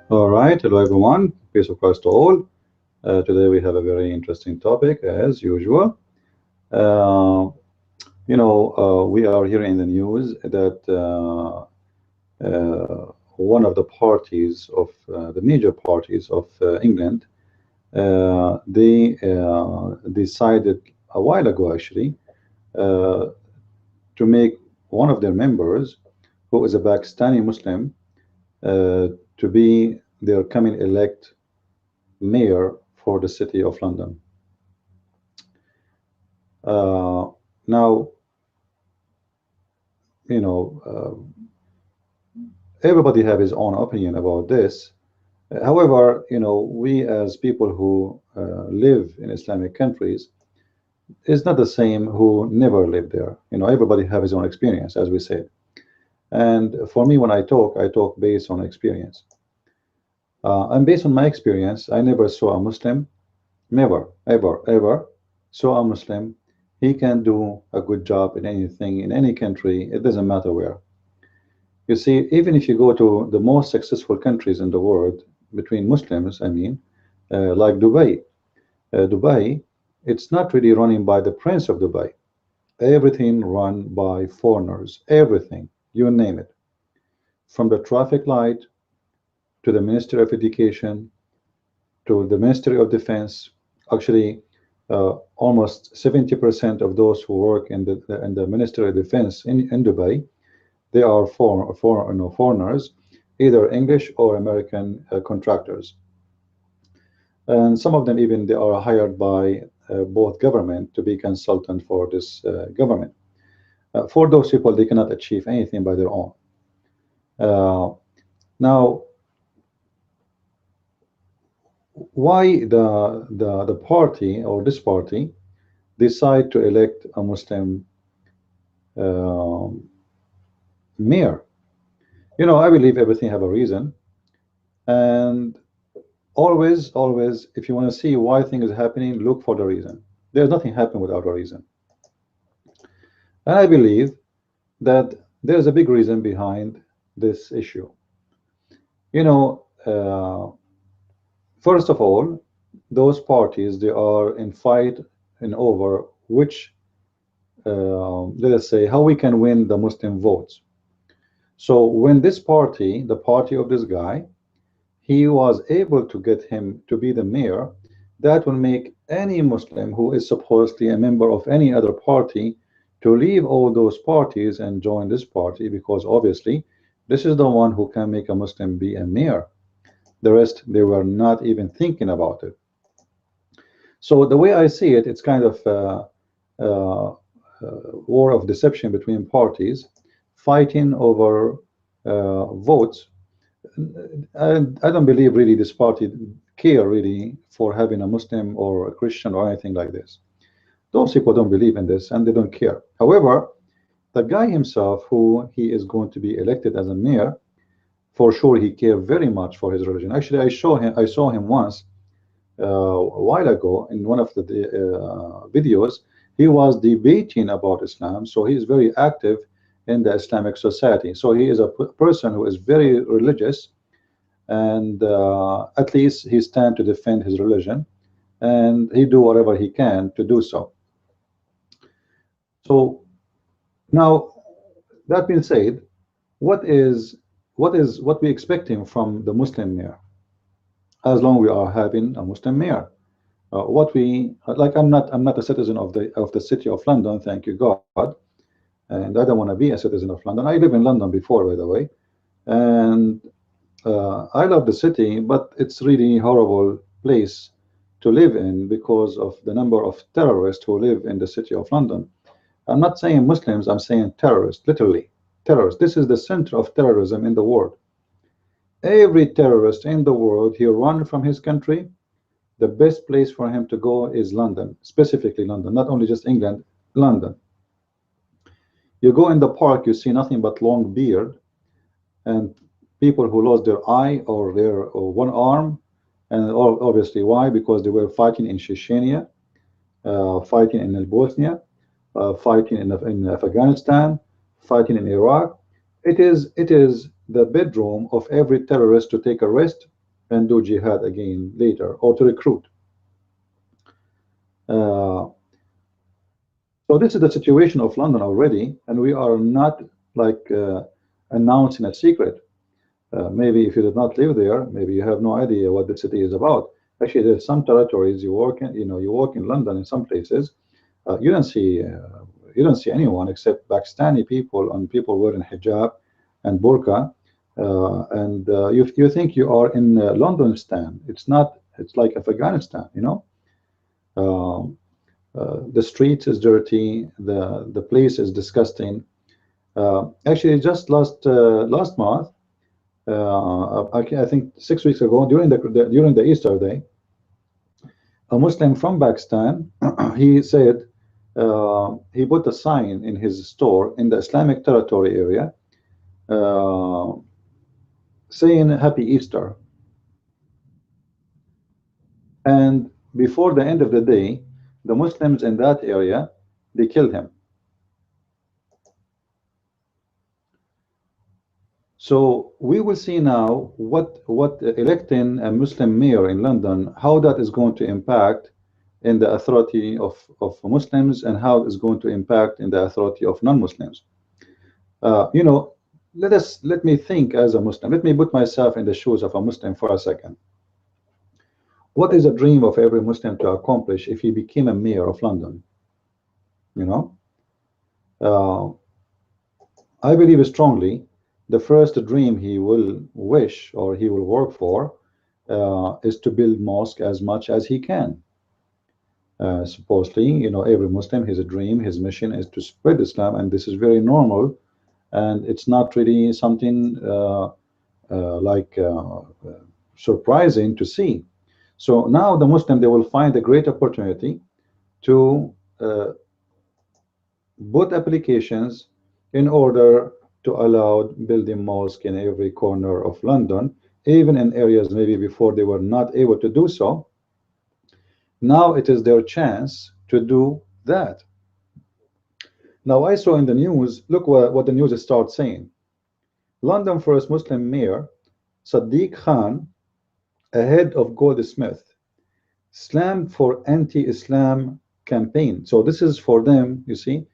All right, hello everyone, peace of Christ to all. Today we have a very interesting topic as usual. We are hearing in the news that one of the parties of the major parties of England, they decided a while ago actually to make one of their members, who is a Pakistani Muslim, to be their coming elect mayor for the city of London. Now, everybody have his own opinion about this. However, we as people who live in Islamic countries, is not the same who never lived there. Everybody have his own experience, as we said. And for me, when I talk based on experience. And based on my experience, I never saw a Muslim, never, ever saw a Muslim. He can do a good job in anything, in any country. It doesn't matter where. You see, even if you go to the most successful countries in the world, between Muslims, I mean, like Dubai. Dubai, it's not really running by the Prince of Dubai. Everything run by foreigners, everything, you name it. From the traffic light, to the Ministry of Education, to the Ministry of Defense. Actually, almost 70% of those who work in the Ministry of Defense in Dubai, they are foreigners, either English or American contractors. And some of them even they are hired by both government to be consultant for this government. For those people, they cannot achieve anything by their own. Now, why the party or this party decide to elect a Muslim mayor? I believe everything have a reason, and always, if you want to see why things is happening, look for the reason. There's nothing happen without a reason, and I believe that there's a big reason behind this issue. First of all, those parties, they are in fight and over which, let us say, how we can win the Muslim votes. So when this party, the party of this guy, he was able to get him to be the mayor, that will make any Muslim who is supposedly a member of any other party to leave all those parties and join this party, because obviously this is the one who can make a Muslim be a mayor. The rest, they were not even thinking about it. So the way I see it, it's kind of war of deception between parties, fighting over votes. I don't believe really this party care really for having a Muslim or a Christian or anything like this. Those people don't believe in this and they don't care. However, the guy himself, who he is going to be elected as a mayor, for sure he cared very much for his religion. Actually, I saw him once a while ago in one of the videos. He was debating about Islam, so he is very active in the Islamic society. So he is a person who is very religious, and at least he stands to defend his religion, and he do whatever he can to do so. So now, that being said, what we expecting from the Muslim mayor? As long we are having a Muslim mayor, what we like, I'm not a citizen of the city of London, thank you God, and I don't want to be a citizen of London. I live in London before, by the way, and I love the city, but it's really horrible place to live in because of the number of terrorists who live in the city of London. I'm not saying Muslims, I'm saying terrorists, literally terrorists. This is the center of terrorism in the world. Every terrorist in the world, he run from his country the best place for him to go is London, specifically London, not only just England, London. You go in the park, you see nothing but long beard and people who lost their eye or their one arm, and obviously why? Because they were fighting in Chechnya, fighting in Bosnia, fighting in Afghanistan, fighting in Iraq. It is the bedroom of every terrorist to take a rest and do jihad again later, or to recruit. So this is the situation of London already, and we are not like announcing a secret. Maybe if you did not live there, maybe you have no idea what the city is about. Actually, there's some territories you walk in. You walk in London in some places, you don't see anyone except Pakistani people and people wearing hijab and burqa, and you think you are in Londonistan. It's not. It's like Afghanistan, you know. The street is dirty. The place is disgusting. Actually, just last month, I think 6 weeks ago, during the Easter day, a Muslim from Pakistan, he said he put a sign in his store in the Islamic territory area saying Happy Easter. And before the end of the day, the Muslims in that area, they killed him. So we will see now what electing a Muslim mayor in London, how that is going to impact in the authority of Muslims, and how it's going to impact in the authority of non-Muslims. You know, let me think as a Muslim. Let me put myself in the shoes of a Muslim for a second. What is a dream of every Muslim to accomplish if he became a mayor of London? You know, I believe strongly the first dream he will wish or he will work for is to build mosque as much as he can. Supposedly, you know, every Muslim, his dream, his mission is to spread Islam, and this is very normal, and it's not really something surprising to see. So now the Muslim, they will find a great opportunity to put applications in order to allow building mosque in every corner of London, even in areas maybe before they were not able to do so. Now it is their chance to do that. Now I saw in the news, look what the news starts saying. London first Muslim mayor Sadiq Khan, ahead of Goldsmith, slammed for anti-Islam campaign. So this is for them, you see.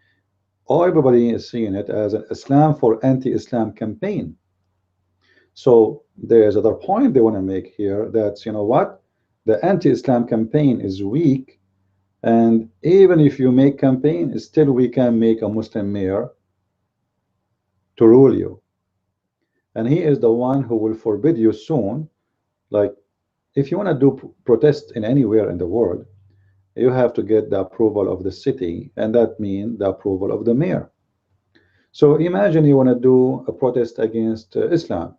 Everybody is seeing it as an Islam for anti-Islam campaign. So there's another point they want to make here, that, you know what, the anti-Islam campaign is weak, and even if you make campaign, still we can make a Muslim mayor to rule you, and he is the one who will forbid you soon. Like, if you want to do protest in anywhere in the world, you have to get the approval of the city, and that means the approval of the mayor. So imagine you want to do a protest against Islam.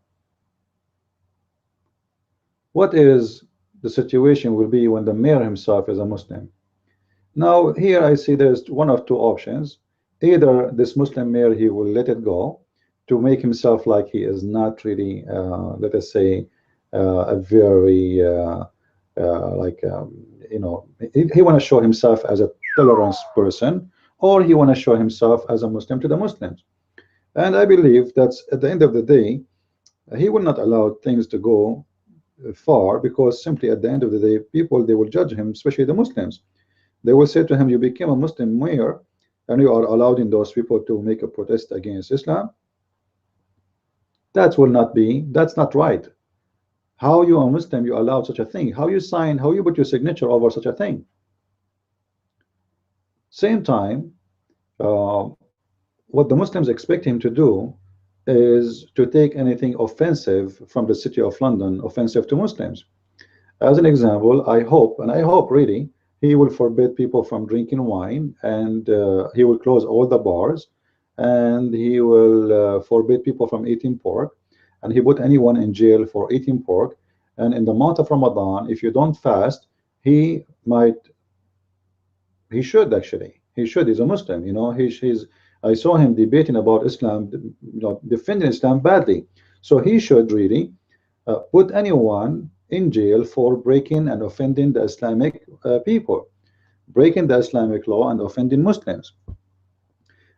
What is the situation will be when the mayor himself is a Muslim? Now here I see there's one of two options. Either this Muslim mayor, he will let it go to make himself like he is not really, let us say, a very you know, he want to show himself as a tolerance person, or he want to show himself as a Muslim to the Muslims. And I believe that's at the end of the day, he will not allow things to go far, because simply at the end of the day, people, they will judge him, especially the Muslims. They will say to him, you became a Muslim mayor and you are allowing those people to make a protest against Islam. That will not be, that's not right. How you are Muslim, you allow such a thing? How you sign, how you put your signature over such a thing? Same time, what the Muslims expect him to do is to take anything offensive from the city of London, offensive to Muslims. As an example, I hope, and I hope really, he will forbid people from drinking wine, and he will close all the bars, and he will forbid people from eating pork, and he put anyone in jail for eating pork. And in the month of Ramadan, if you don't fast, he might, he should actually, he should, he's a Muslim, you know, he's, I saw him debating about Islam, you know, defending Islam badly. So he should really put anyone in jail for breaking and offending the Islamic people, breaking the Islamic law and offending Muslims.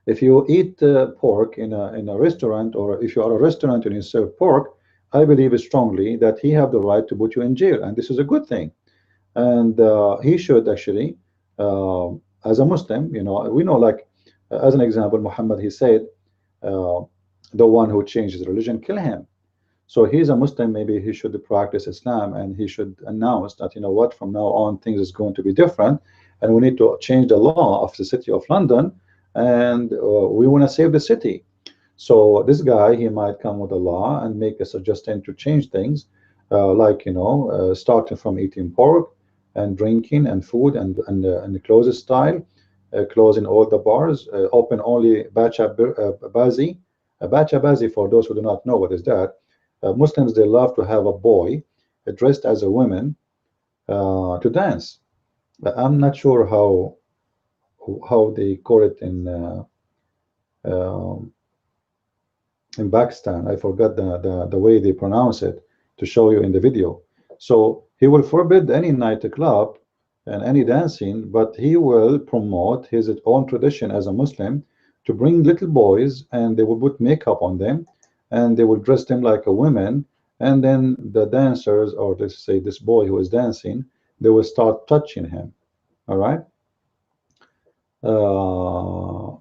If you eat pork in a restaurant, or if you are a restaurant and you serve pork, I believe strongly that he have the right to put you in jail, and this is a good thing. And he should actually, as a Muslim, you know, we know, like as an example, Muhammad, he said, uh, the one who changed his religion, kill him. So he's a Muslim, maybe he should practice Islam, and he should announce that, you know what, from now on things is going to be different, and we need to change the law of the city of London, and we want to save the city. So this guy, he might come with a law and make a suggestion to change things, like, you know, starting from eating pork and drinking and food and the clothes style, closing all the bars, open only bacha bazi. Bacha bazi, for those who do not know what is that, Muslims, they love to have a boy dressed as a woman to dance. I'm not sure how they call it um in Pakistan. I forgot the way they pronounce it to show you in the video. So he will forbid any nightclub and any dancing, but he will promote his own tradition as a Muslim to bring little boys, and they will put makeup on them, and they will dress them like a woman, and then the dancers, or let's say this boy who is dancing, they will start touching him. All right. Uh,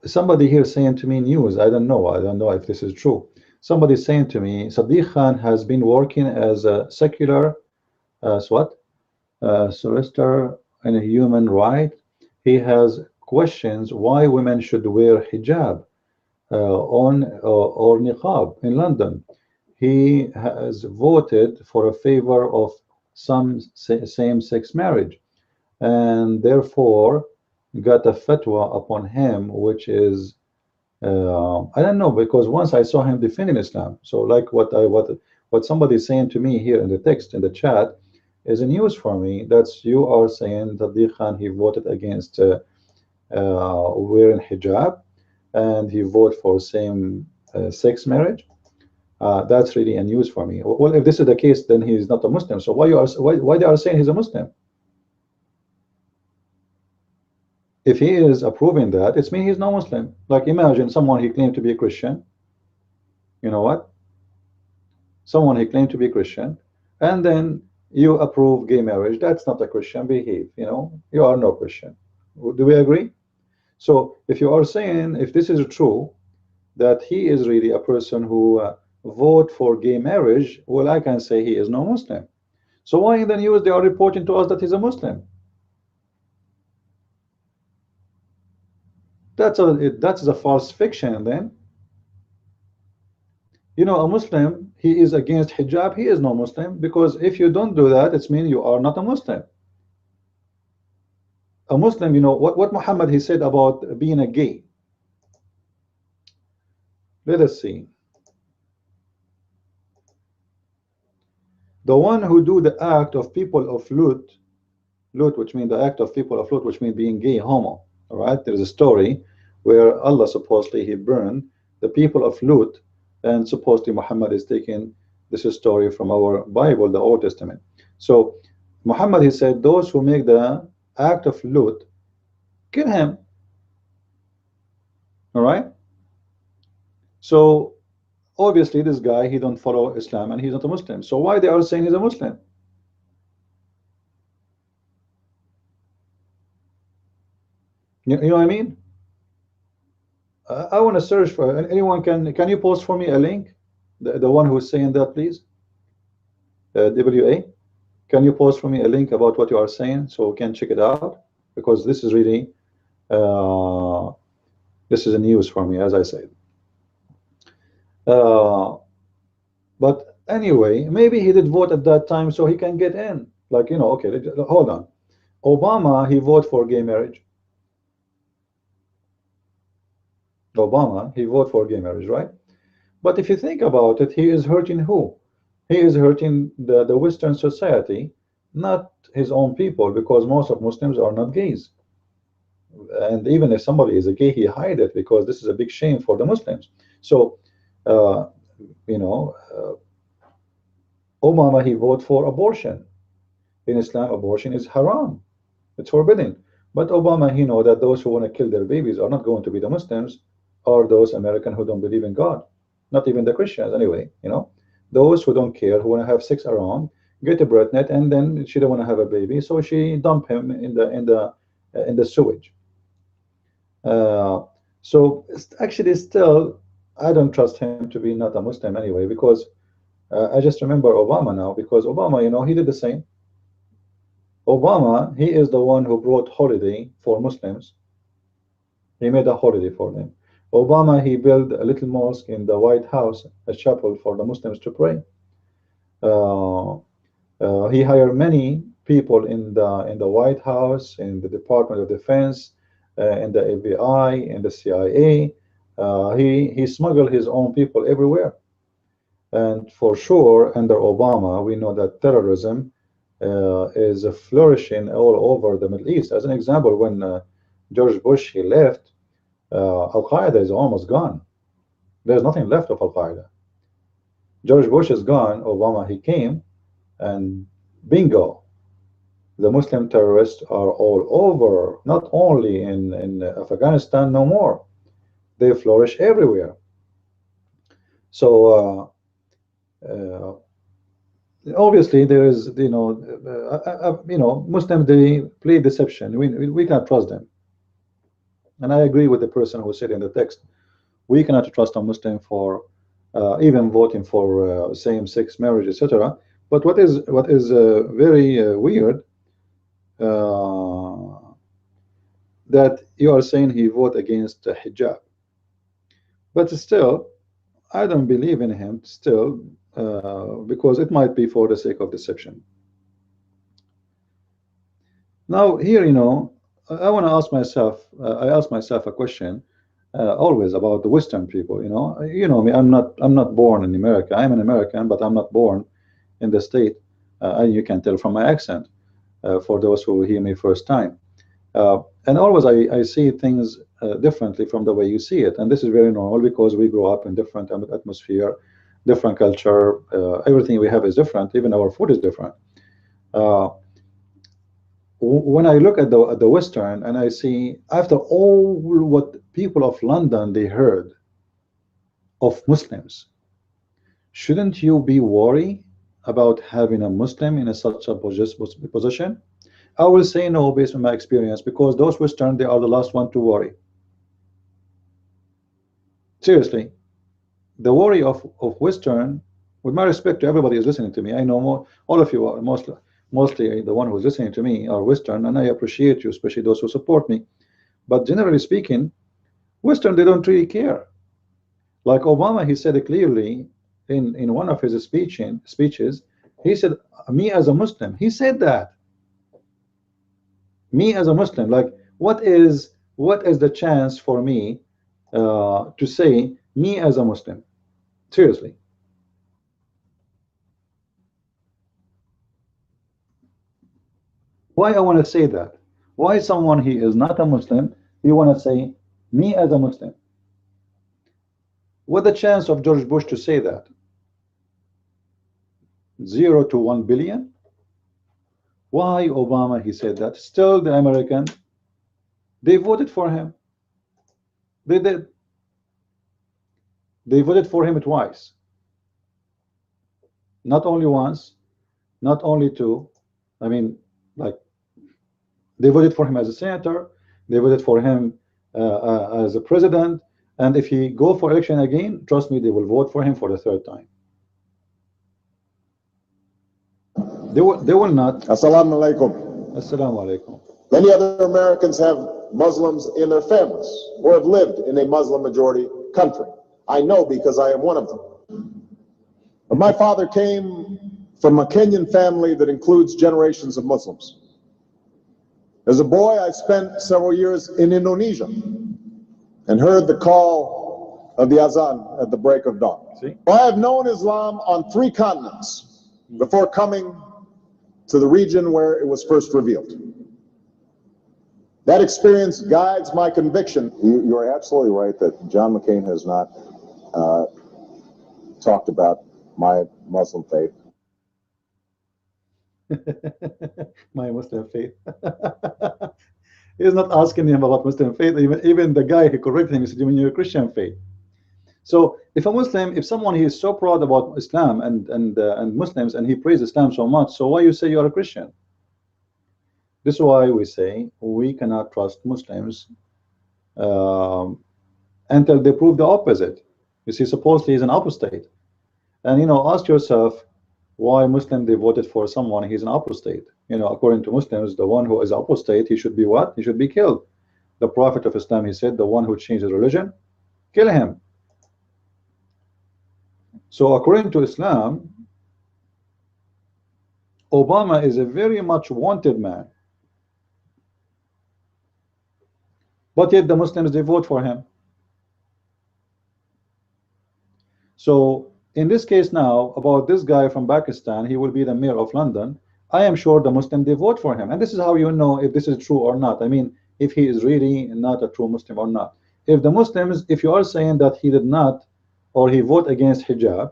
Somebody here saying to me news. I don't know if this is true. Somebody saying to me, Sadiq Khan has been working as a secular what solicitor in a human right. He has questions why women should wear hijab on or niqab in London. He has voted for a favor of some same-sex marriage, and therefore got a fatwa upon him, which is I don't know, because once I saw him defending Islam. So like what somebody is saying to me here in the text in the chat is a news for me. That's, you are saying that Sadiq Khan, he voted against wearing hijab, and he voted for same sex marriage. That's really a news for me. Well, if this is the case, then he is not a Muslim. So why they are saying he's a Muslim? If he is approving that, it's mean he's not Muslim. Like, imagine someone, he claimed to be a Christian. You know what? Someone, he claimed to be a Christian, and then you approve gay marriage. That's not a Christian. Behave. You know, you are no Christian. Do we agree? So if you are saying, if this is true, that he is really a person who vote for gay marriage, well, I can say he is no Muslim. So why in the news they are reporting to us that he's a Muslim? That's a false fiction. Then, you know, a Muslim, he is against hijab, he is no Muslim, because if you don't do that, it's mean you are not a Muslim. A Muslim, you know what Muhammad, he said about being a gay. Let us see. The one who do the act of people of Lut, which means the act of people of Lut, which means being gay, homo. All right, there is a story where Allah supposedly he burned the people of Lut, and supposedly Muhammad is taking this story from our Bible, the Old Testament. So Muhammad, he said, those who make the act of Lut, kill him. All right. So obviously this guy, he don't follow Islam, and he's not a Muslim. So why they are saying he's a Muslim? You know what I mean? I want to search for anyone. Can you post for me a link? The one who's saying that, please. WA, can you post for me a link about what you are saying so we can check it out? Because this is really this is a news for me, as I said. But anyway, maybe he did vote at that time so he can get in. Like, you know, okay, hold on. Obama, he voted for gay marriage. Obama, he voted for gay marriage, right? But if you think about it, he is hurting who? He is hurting the Western society, not his own people, because most of Muslims are not gays. And even if somebody is a gay, he hide it because this is a big shame for the Muslims. So, uh, you know, Obama, he voted for abortion. In Islam, abortion is haram. It's forbidden. But Obama, he know that those who want to kill their babies are not going to be the Muslims or those Americans who don't believe in God. Not even the Christians, anyway. Those who don't care, who want to have sex around, get a birth net, and then she don't want to have a baby, so she dump him in the sewage. So actually, still, I don't trust him to be not a Muslim anyway, because I just remember Obama now, because Obama, he did the same. Obama, he is the one who brought holiday for Muslims. He made a holiday for them. Obama, he built a little mosque in the White House, a chapel for the Muslims to pray. He hired many people in the White House, in the Department of Defense, in the FBI, in the CIA. He smuggled his own people everywhere. And for sure, under Obama, we know that terrorism is flourishing all over the Middle East. As an example, when George Bush, he left, Al-Qaeda is almost gone. There's nothing left of Al-Qaeda. George Bush is gone, Obama, he came, and bingo, the Muslim terrorists are all over, not only in Afghanistan, no more. They flourish everywhere. So obviously there is, Muslims, they play deception. We cannot trust them. And I agree with the person who said in the text, we cannot trust a Muslim for even voting for same-sex marriage, etc. But what is very weird, that you are saying he voted against hijab, but still, I don't believe in him still, because it might be for the sake of deception. Now here, I want to ask myself, I ask myself a question always about the Western people. You know me, I'm not born in America. I'm an American, but I'm not born in the state. And you can tell from my accent, for those who hear me first time. And always I see things differently from the way you see it, and this is very normal because we grow up in different atmosphere, different culture. Everything we have is different. Even our food is different. When I look at the Western and I see, after all what people of London they heard of Muslims, shouldn't you be worried about having a Muslim in such a position? I will say no, based on my experience, because those Western, they are the last one to worry. Seriously, the worry of Western, with my respect to everybody who's listening to me, I know more, all of you are mostly the one who's listening to me are Western, and I appreciate you, especially those who support me. But generally speaking, Western, they don't really care. Like Obama, he said it clearly in one of his speeches. He said, me as a Muslim, he said that. Me as a Muslim, like what is the chance for me to say me as a Muslim? Seriously. Why I want to say that? Why someone he is not a Muslim, you want to say me as a Muslim? What the chance of George Bush to say that? 0 to 1 billion? Why Obama he said that? Still the American, they voted for him. They did. They voted for him twice. Not only once, not only two. I mean, like, they voted for him as a senator. They voted for him as a president. And if he go for election again, trust me, they will vote for him for the third time. They will not. Assalamu alaikum. Assalamu alaikum. Many other Americans have Muslims in their families or have lived in a Muslim majority country. I know because I am one of them. But my father came from a Kenyan family that includes generations of Muslims. As a boy, I spent several years in Indonesia and heard the call of the azan at the break of dawn. See? I have known Islam on 3 continents before coming to the region where it was first revealed. That experience guides my conviction. You're absolutely right that John McCain has not talked about my Muslim faith. My Muslim faith. He's not asking him about Muslim faith. Even the guy who corrected him, he said, "You mean you're Christian faith?" So if a Muslim, if someone he is so proud about Islam and Muslims, and he praises Islam so much, so why you say you are a Christian? This is why we say we cannot trust Muslims until they prove the opposite. You see, supposedly he's an apostate, and ask yourself why Muslim they voted for someone he's an apostate. According to Muslims, the one who is apostate, he should be what? He should be killed. The Prophet of Islam, he said, the one who changes religion, kill him. So according to Islam, Obama is a very much wanted man, but yet the Muslims they vote for him. So in this case now, about this guy from Pakistan, he will be the mayor of London. I am sure the Muslim they vote for him, and this is how you know if this is true or not. I mean, if he is really not a true Muslim or not. If the Muslims, if you are saying that he did not, or he vote against hijab,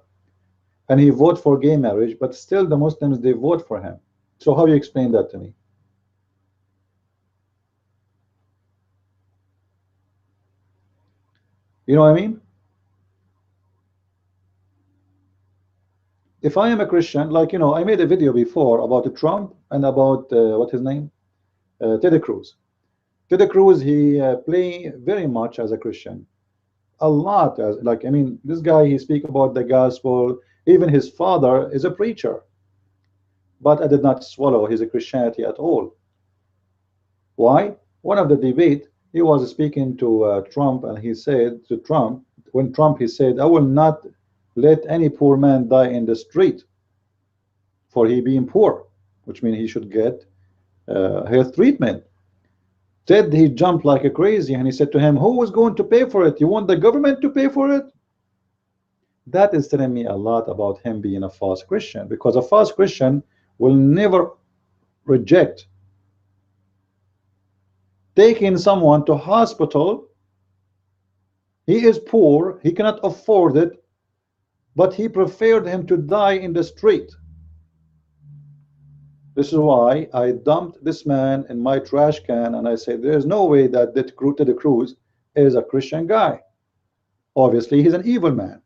and he vote for gay marriage, but still the Muslims they vote for him. So how you explain that to me? You know what I mean? If I am a Christian, like I made a video before about Trump and about what his name, Ted Cruz. Ted Cruz, he play very much as a Christian, a lot as like I mean, this guy he speak about the gospel. Even his father is a preacher, but I did not swallow his Christianity at all. Why? One of the debate, he was speaking to Trump, and he said to Trump, when Trump he said, "I will not let any poor man die in the street, for he being poor," which means he should get health treatment. Ted he jumped like a crazy, and he said to him, "Who is going to pay for it? You want the government to pay for it?" That is telling me a lot about him being a false Christian, because a false Christian will never reject taking someone to hospital. He is poor, he cannot afford it, but he preferred him to die in the street. This is why I dumped this man in my trash can, and I said there's no way that Ted Cruz is a Christian guy. Obviously he's an evil man.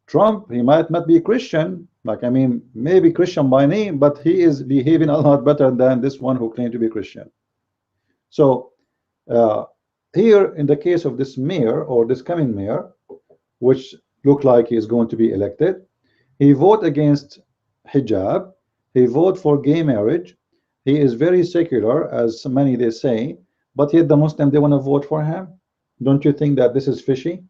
Trump, he might not be Christian, like I mean maybe Christian by name, but he is behaving a lot better than this one who claimed to be Christian. So here in the case of this mayor, or this coming mayor, which look like he is going to be elected, he vote against hijab, he vote for gay marriage, he is very secular as many they say, but yet the Muslim they want to vote for him. Don't you think that this is fishy?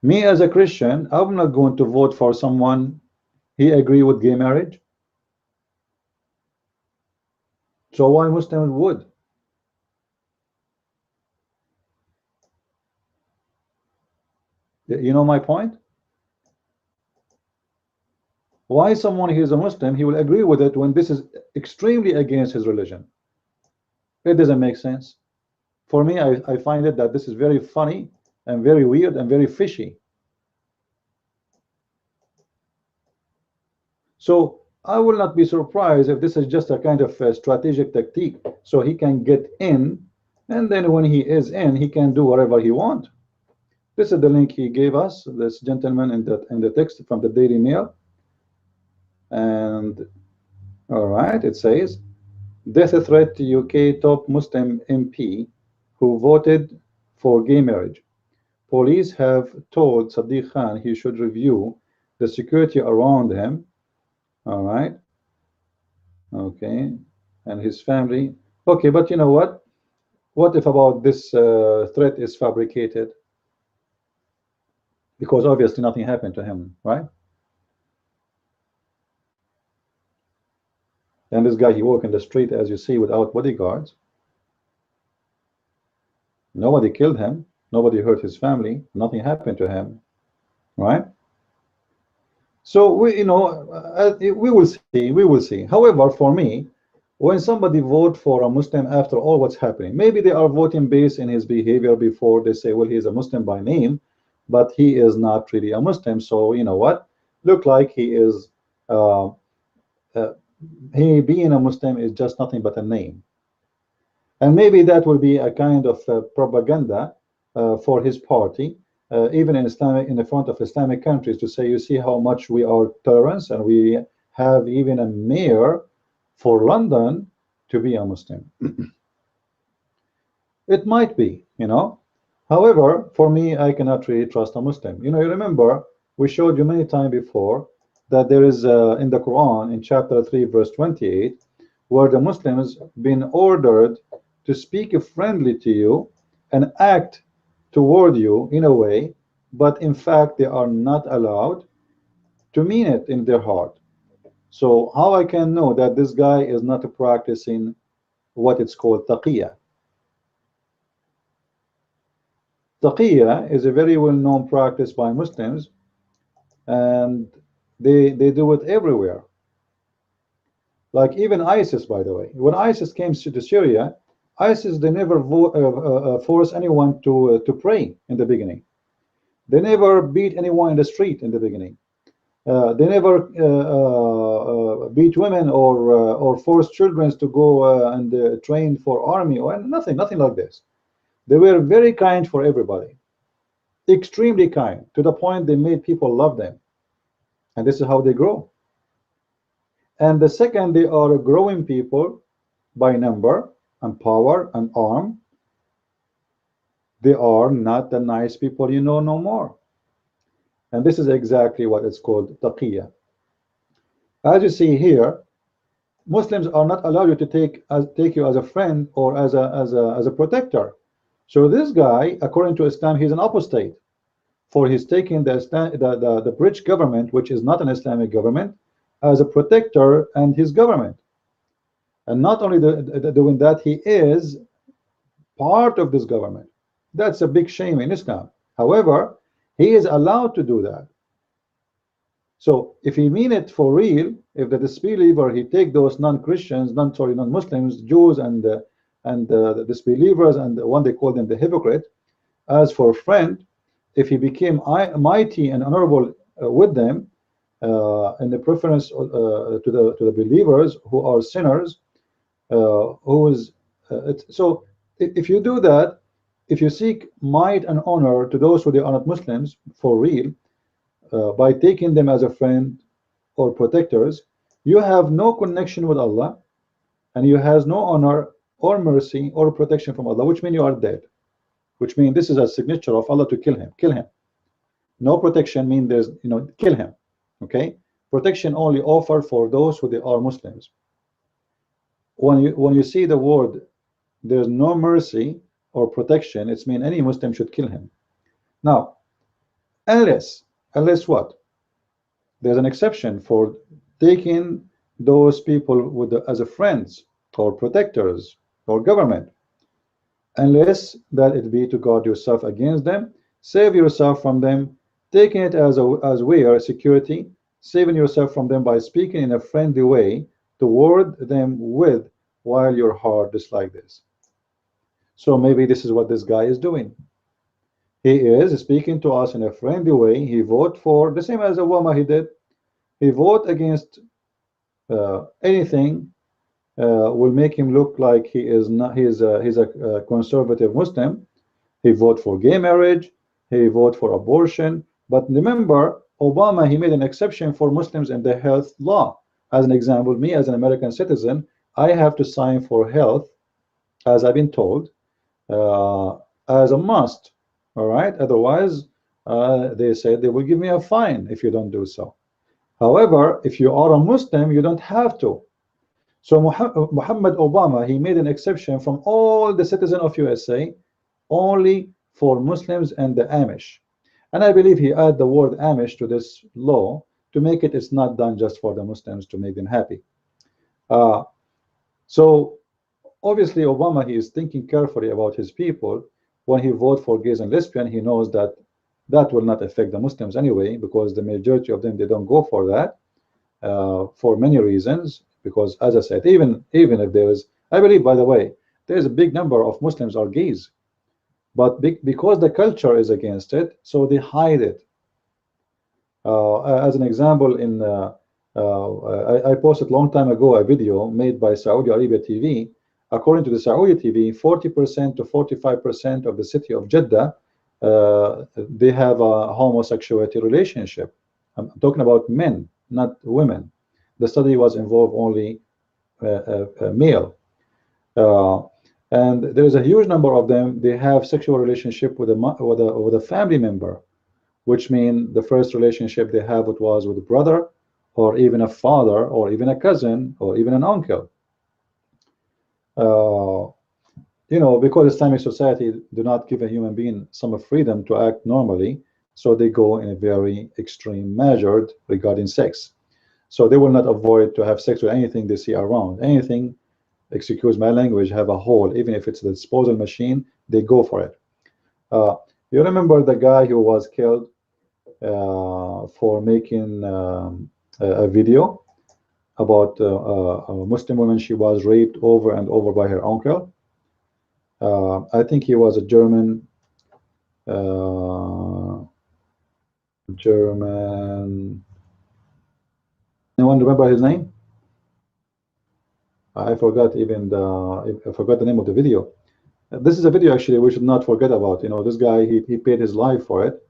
Me as a Christian, I'm not going to vote for someone he agree with gay marriage. So why Muslims would? You know my point? Why someone who is a Muslim, he will agree with it when this is extremely against his religion? It doesn't make sense. For me, I find it that this is very funny and very weird and very fishy. So I will not be surprised if this is just a kind of a strategic tactic, so he can get in, and then when he is in, he can do whatever he wants. This is the link he gave us, this gentleman in the text from the Daily Mail. And all right, it says, death threat to UK top Muslim MP who voted for gay marriage. Police have told Sadiq Khan he should review the security around him. All right. Okay. And his family. Okay, but you know what? What if about this threat is fabricated? Because obviously nothing happened to him, right? And this guy, he walked in the street, as you see, without bodyguards. Nobody killed him. Nobody hurt his family. Nothing happened to him, right? So we will see. We will see. However, for me, when somebody vote for a Muslim after all what's happening, maybe they are voting based in his behavior before. They say, well, he's a Muslim by name, but he is not really a Muslim. So you know what? Look like he is. Uh, uh, he being a Muslim is just nothing but a name. And maybe that will be a kind of propaganda for his party, even in Islamic, in the front of Islamic countries, to say, you see how much we are tolerant, and we have even a mayor for London to be a Muslim. It might be, you know. However, for me, I cannot really trust a Muslim. You know, you remember we showed you many times before that there is in the Quran, in chapter 3, verse 28, where the Muslims been ordered to speak friendly to you and act toward you in a way, but in fact they are not allowed to mean it in their heart. So how I can know that this guy is not practicing what it's called taqiyya? Taqiyya is a very well-known practice by Muslims, and they do it everywhere. Like even ISIS, by the way. When ISIS came to Syria, ISIS, they never force anyone to pray in the beginning. They never beat anyone in the street in the beginning. They never beat women or force children to go and train for army or nothing like this. They were very kind for everybody, extremely kind, to the point they made people love them. And this is how they grow. And the second they are growing people by number and power and arm, they are not the nice people you know no more. And this is exactly what it's called taqiyya. As you see here, Muslims are not allowed you to take you as a friend or as a protector. So this guy, according to Islam, he's an apostate, for he's taking the British government, which is not an Islamic government, as a protector and his government. And not only doing that, he is part of this government. That's a big shame in Islam. However, he is allowed to do that. So if he mean it for real, if the disbeliever, he take those non-Christians, non-Muslims, Jews and the disbelievers, and the one they call them the hypocrite, as for a friend, if he became mighty and honorable with them, in the preference to the believers who are sinners, so if you do that, if you seek might and honor to those who they are not Muslims for real, by taking them as a friend or protectors, you have no connection with Allah, and you have no honor or mercy or protection from Allah, which means you are dead, which means this is a signature of Allah to kill him. No protection means there's, kill him. Okay, protection only offered for those who they are Muslims. When you see the word there's no mercy or protection, it's mean any Muslim should kill him. Now, unless what? There's an exception for taking those people as a friends or protectors or government, unless that it be to guard yourself against them, save yourself from them, taking it as way or security, saving yourself from them by speaking in a friendly way toward them with while your heart is like this. So maybe this is what this guy is doing. He is speaking to us in a friendly way. He vote for the same as Obama he did. He vote against anything will make him look like he is not. He's a conservative Muslim. He vote for gay marriage. He vote for abortion. But remember, Obama, he made an exception for Muslims in the health law. As an example, me as an American citizen, I have to sign for health, as I've been told, as a must. All right. Otherwise, they said they will give me a fine if you don't do so. However, if you are a Muslim, you don't have to. So Muhammad Obama, he made an exception from all the citizens of USA, only for Muslims and the Amish. And I believe he added the word Amish to this law to make it's not done just for the Muslims to make them happy. So obviously Obama, he is thinking carefully about his people, when he votes for gays and lesbian, he knows that that will not affect the Muslims anyway, because the majority of them, they don't go for that, for many reasons. Because as I said, even if there is, I believe, by the way, there is a big number of Muslims are gays, but because the culture is against it, so they hide it. As an example, I posted long time ago a video made by Saudi Arabia TV. According to the Saudi TV, 40% to 45% of the city of Jeddah, they have a homosexuality relationship. I'm talking about men, not women. The study was involved only male. And there is a huge number of them, they have sexual relationship with a family member, which means the first relationship they have was with a brother, or even a father, or even a cousin, or even an uncle. You know, because Islamic society do not give a human being some freedom to act normally, so they go in a very extreme measured regarding sex. So they will not avoid to have sex with anything they see around. Anything, excuse my language, have a hole, even if it's the disposal machine, they go for it. You remember the guy who was killed for making a video about a Muslim woman? She was raped over and over by her uncle. I think he was a German. Anyone remember his name? I forgot even I forgot the name of the video. This is a video actually we should not forget about. You know, this guy, he paid his life for it.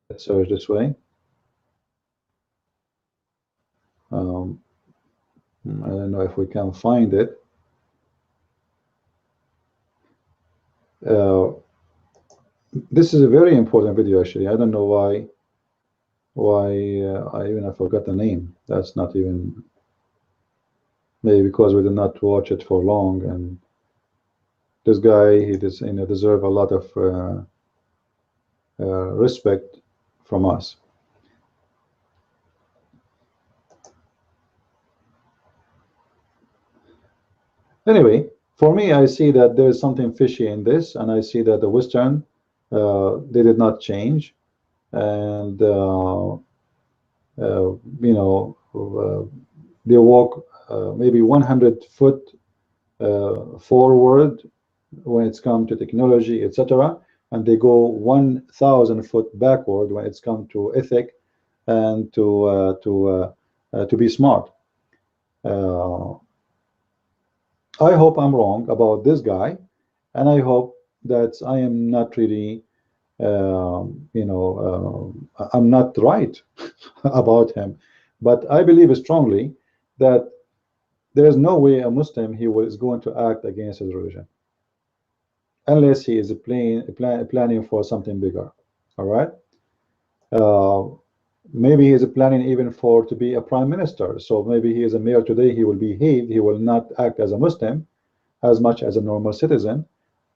Let's search this way. I don't know if we can find it. This is a very important video actually. I don't know why I forgot the name. That's not even, maybe because we did not watch it for long. And this guy, he does, you know, deserve a lot of respect from us. Anyway, for me, I see that there is something fishy in this, and I see that the Western, they did not change, and you know, they walk maybe 100 foot forward when it's come to technology, etc., and they go 1,000 foot backward when it's come to ethic and to be smart. I hope I'm wrong about this guy, and I hope that I am not really, you know, I'm not right about him. But I believe strongly that there is no way a Muslim is going to act against his religion, unless he is planning for something bigger. All right. Maybe he is planning even to be a prime minister. So maybe he is a mayor today. He will behave. He will not act as a Muslim as much as a normal citizen,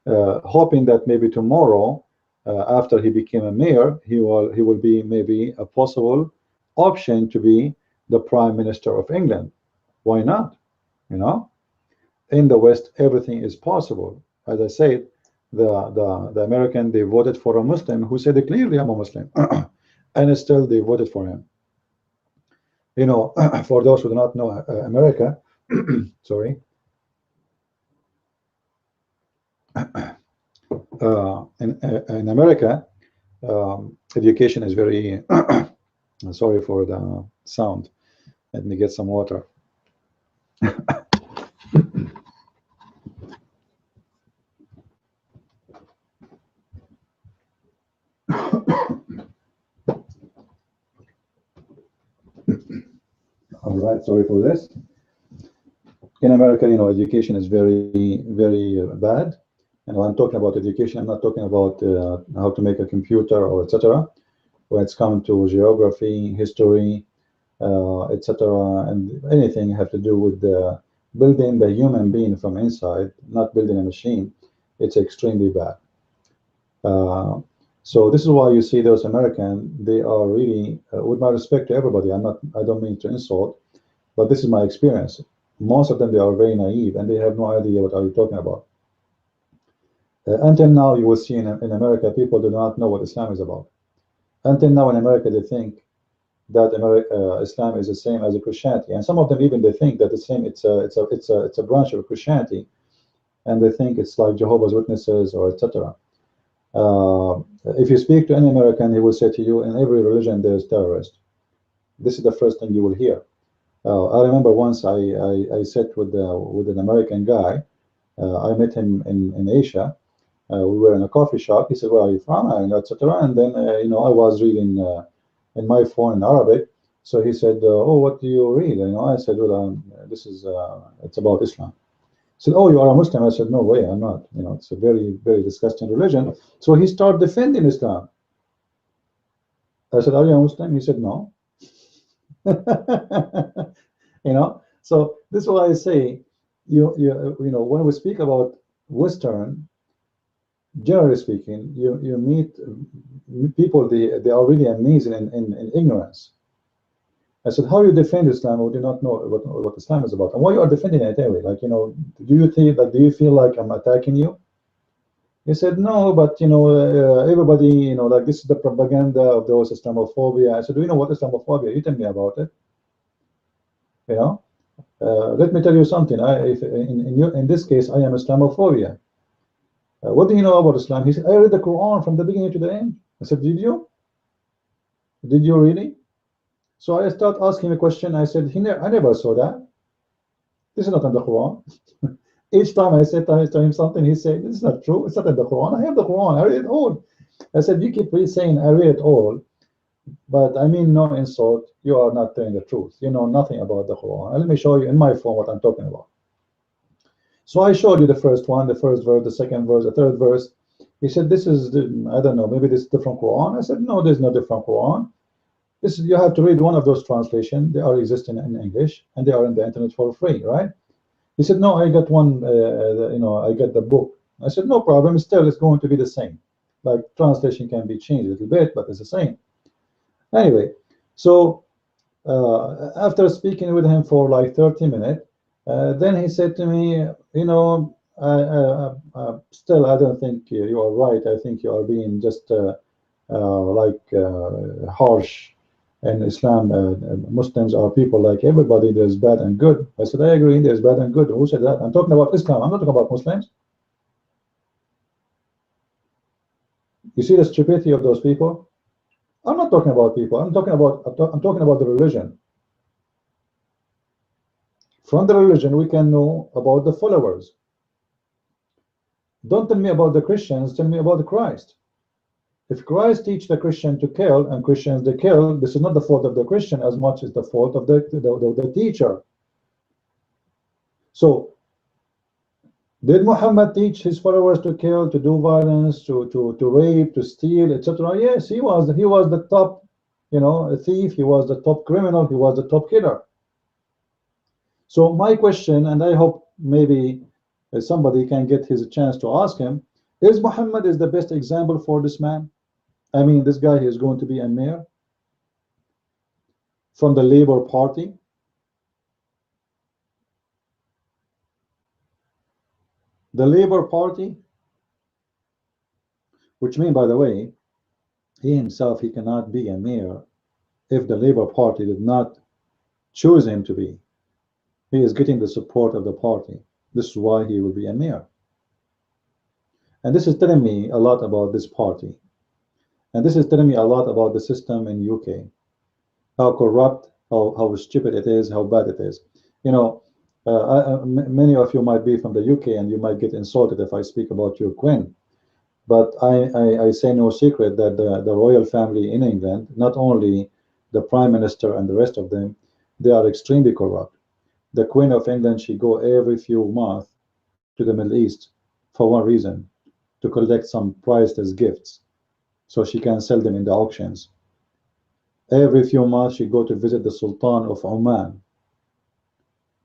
hoping that maybe tomorrow, after he became a mayor, he will be maybe a possible option to be the prime minister of England. Why not? You know, in the West, everything is possible. As I said, the American, they voted for a Muslim who said clearly, I'm a Muslim. And still they voted for him. You know, for those who do not know America, sorry, in America, education is very, sorry for the sound, let me get some water. All right, sorry for this. In America, you know, education is very, very bad. And when I'm talking about education, I'm not talking about how to make a computer or etc. When it's come to geography, history, etc., and anything have to do with building the human being from inside, not building a machine, it's extremely bad. So this is why you see those American, they are really, with my respect to everybody, I don't mean to insult, but this is my experience. Most of them, they are very naive and they have no idea what are you talking about. Until now, you will see in America, people do not know what Islam is about. Until now in America, they think that Islam is the same as a Christianity, and some of them even they think that the same it's a branch of Christianity, and they think it's like Jehovah's Witnesses or etc. If you speak to any American, he will say to you, in every religion there is terrorists. This is the first thing you will hear. I remember once I sat with an American guy. I met him in Asia. We were in a coffee shop. He said, "Where are you from?" and etc. And then I was reading in my phone in Arabic. So he said, "Oh, what do you read?" I said, "Well, this is it's about Islam." He said, "Oh, you are a Muslim?" I said, "No way, I'm not. It's a very, very disgusting religion." So he started defending Islam. I said, "Are you a Muslim?" He said, "No." So this is why I say, when we speak about Western, generally speaking, you meet people, they are really amazing in ignorance. I said, how you defend Islam or do not know what Islam is about, and why you are defending it anyway? Like, do you feel like I'm attacking you? He said, no, but everybody, like, this is the propaganda of those Islamophobia. I said, do you know what Islamophobia? You tell me about it. Let me tell you something. In this case, I am Islamophobia. What do you know about Islam? He said, I read the Quran from the beginning to the end. I said, did you? Did you really? So I start asking a question. I said, I never saw that. This is not in the Quran. Each time I said to him something, he said, this is not true. It's not in the Quran. I have the Quran. I read it all. I said, you keep saying I read it all, but I mean no insult. You are not telling the truth. You know nothing about the Quran. And let me show you in my phone what I'm talking about. So I showed you the first one, the first verse, the second verse, the third verse. He said, this is, I don't know, maybe this is different Quran. I said, no, there's no different Quran. You have to read one of those translations. They are existing in English and they are on the internet for free, right? He said, no, I got one, I got the book. I said, no problem, still it's going to be the same. Like, translation can be changed a little bit, but it's the same. Anyway, so after speaking with him for like 30 minutes, then he said to me, still, I don't think you are right. I think you are being just harsh. In Islam, Muslims are people like everybody. There's bad and good. I said, I agree. There's bad and good. Who said that? I'm talking about Islam. I'm not talking about Muslims. You see the stupidity of those people? I'm not talking about people. I'm talking about the religion. From the religion, we can know about the followers. Don't tell me about the Christians. Tell me about the Christ. If Christ teach the Christian to kill and Christians they kill, this is not the fault of the Christian as much as the fault of the teacher. So, did Muhammad teach his followers to kill, to do violence, to rape, to steal, etc.? Yes, he was the top, thief. He was the top criminal. He was the top killer. So my question, and I hope maybe somebody can get his chance to ask him, is Muhammad is the best example for this man? I mean, this guy is going to be a mayor from the Labour Party. The Labour Party, which means, by the way, he himself, he cannot be a mayor if the Labour Party did not choose him to be. He is getting the support of the party. This is why he will be a mayor. And this is telling me a lot about this party. And this is telling me a lot about the system in UK. How corrupt, how stupid it is, how bad it is. Many of you might be from the UK and you might get insulted if I speak about your queen. But I say no secret that the royal family in England, not only the Prime Minister and the rest of them, they are extremely corrupt. The Queen of England, she go every few months to the Middle East for one reason, to collect some priceless gifts so she can sell them in the auctions. Every few months she go to visit the Sultan of Oman.